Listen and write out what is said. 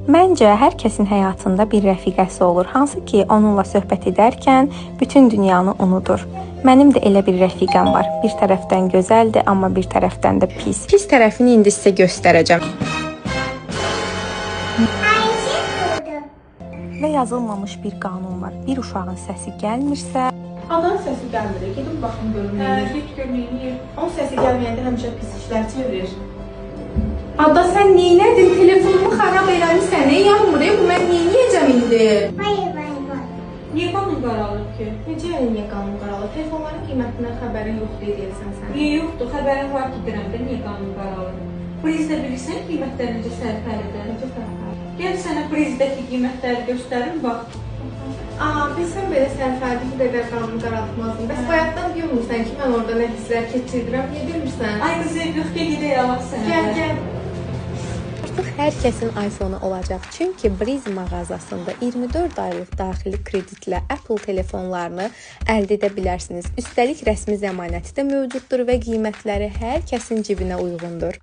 Məncə, hər kəsin həyatında bir rəfiqəsi olur, hansı ki, onunla söhbət edərkən bütün dünyanı unudur. Mənim də elə bir rəfiqəm var. Bir tərəfdən gözəldir, amma bir tərəfdən də pis. Pis tərəfini indi sizə göstərəcəm. Və yazılmamış bir qanun var. Bir uşağın səsi gəlmirsə... Adanın səsi gəlmir, gedin baxın görün. Get görün. Onun səsi gəlməyəndə həmişə pis işlər çevirir. Ada, sən neynədin? Telefonumu xarab eləmişsən, yanmır, bu mən neynəyəcəm indi? Niyə qanun qaralır ki? Necə niyə qanun qaralır? Telefonların qiymətindən xəbərin yoxdur deyilsən sən. Niyə yoxdur? Xəbərin var ki, dirəmdə niyə qanun qaralır? Prizdə bilirsən qiymətlər necə sərfəlidir? Necə sərfəlidir? Gəl sənə prizdəki qiymətləri göstərim, bax. Bilsən belə sərfəlidir ki, qədər qanun qaraltmazdım. Bəs bayaqdan bilmirsən ki, mən orada nə hisslər keçirdirəm, niyə bilmirsən? Ay qızı, yox, gedək alaq sənə. Gəl. Artıq hər kəsin iPhone-u olacaq. Çünki Breeze mağazasında 24 aylıq daxili kreditlə Apple telefonlarını əldə edə bilərsiniz. Üstəlik rəsmi zəmanəti də mövcuddur və qiymətləri hər kəsin cibinə uyğundur.